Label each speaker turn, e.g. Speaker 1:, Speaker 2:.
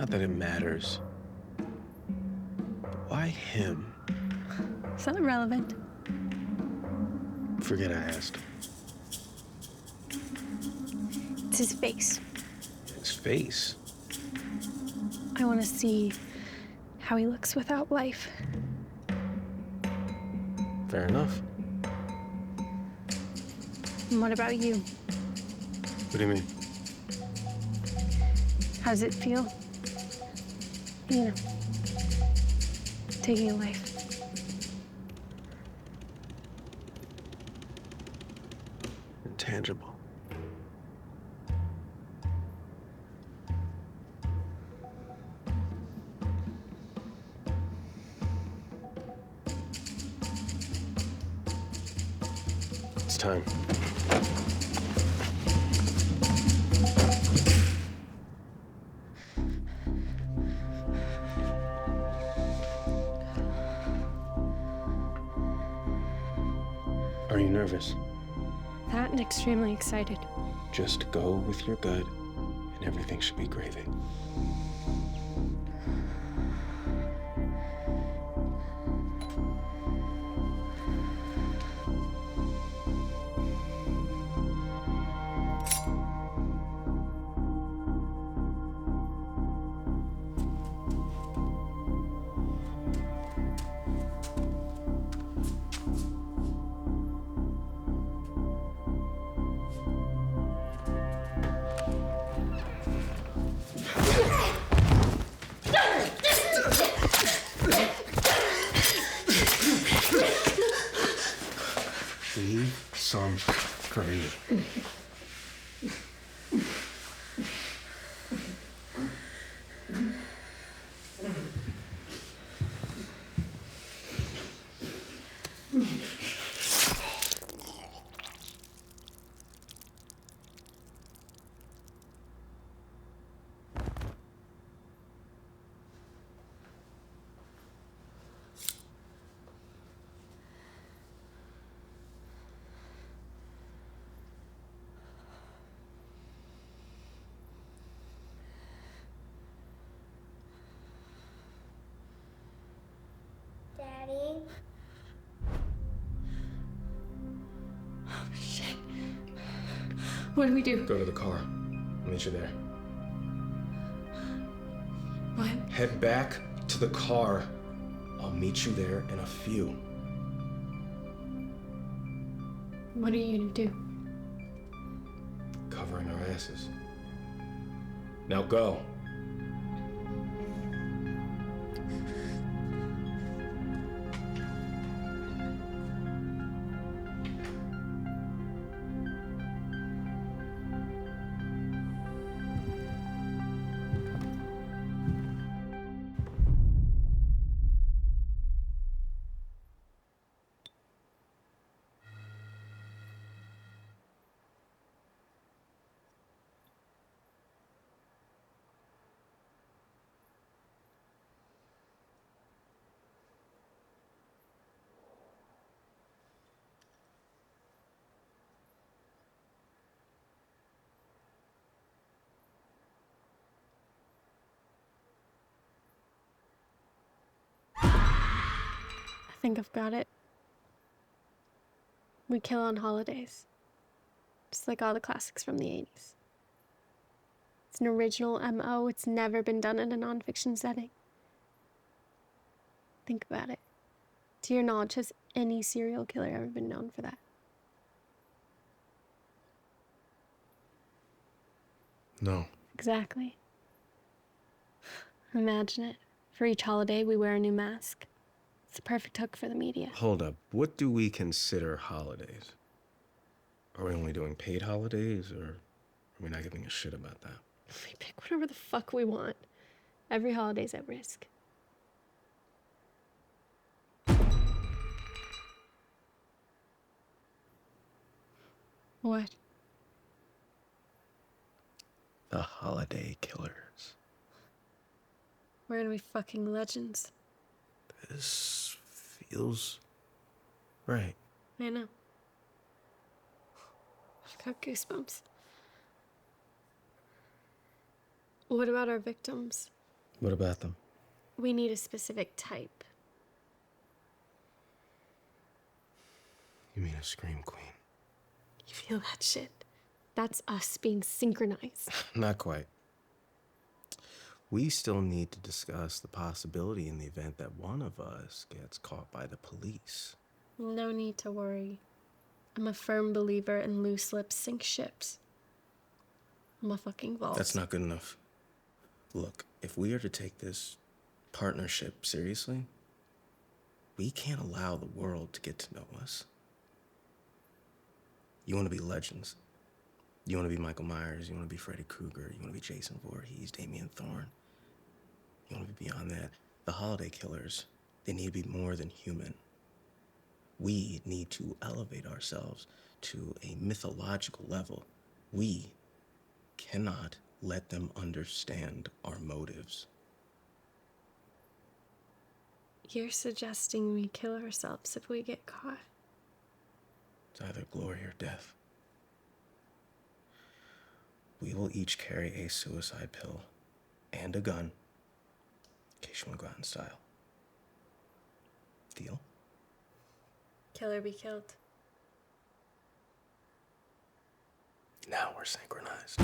Speaker 1: Not that it matters. But why him?
Speaker 2: Is that relevant?
Speaker 1: Forget I asked.
Speaker 2: It's his face.
Speaker 1: His face?
Speaker 2: I want to see how he looks without life.
Speaker 1: Fair enough.
Speaker 2: And what about you?
Speaker 1: What do you mean?
Speaker 2: How does it feel? You know, taking a life.
Speaker 1: Intangible. It's time. Are you nervous?
Speaker 2: That and extremely excited.
Speaker 1: Just go with your gut, and everything should be gravy. Leave some for me.
Speaker 3: Daddy?
Speaker 2: Oh, shit. What do we do?
Speaker 1: Go to the car. I'll meet you there.
Speaker 2: What?
Speaker 1: Head back to the car. I'll meet you there in a few.
Speaker 2: What are you gonna do?
Speaker 1: Covering our asses. Now go.
Speaker 2: I think I've got it. We kill on holidays. Just like all the classics from the 80s. It's an original MO. It's never been done in a nonfiction setting. Think about it. To your knowledge, has any serial killer ever been known for that?
Speaker 1: No.
Speaker 2: Exactly. Imagine it. For each holiday, we wear a new mask. It's the perfect hook for the media.
Speaker 1: Hold up. What do we consider holidays? Are we only doing paid holidays, or are we not giving a shit about that?
Speaker 2: We pick whatever the fuck we want. Every holiday's at risk. What?
Speaker 1: The holiday killers.
Speaker 2: We're gonna be fucking legends.
Speaker 1: This feels right.
Speaker 2: I know. I've got goosebumps. What about our victims?
Speaker 1: What about them?
Speaker 2: We need a specific type.
Speaker 1: You mean a scream queen?
Speaker 2: You feel that shit? That's us being synchronized.
Speaker 1: Not quite. We still need to discuss the possibility in the event that one of us gets caught by the police.
Speaker 2: No need to worry. I'm a firm believer in loose lips sink ships. I'm a fucking vault.
Speaker 1: That's not good enough. Look, if we are to take this partnership seriously, we can't allow the world to get to know us. You want to be legends. You want to be Michael Myers. You want to be Freddy Krueger. You want to be Jason Voorhees, Damien Thorne. You want to be beyond that. The holiday killers, they need to be more than human. We need to elevate ourselves to a mythological level. We cannot let them understand our motives.
Speaker 2: You're suggesting we kill ourselves if we get caught?
Speaker 1: It's either glory or death. We will each carry a suicide pill and a gun in case you want to go out in style. Deal?
Speaker 2: Kill or be killed.
Speaker 1: Now we're synchronized.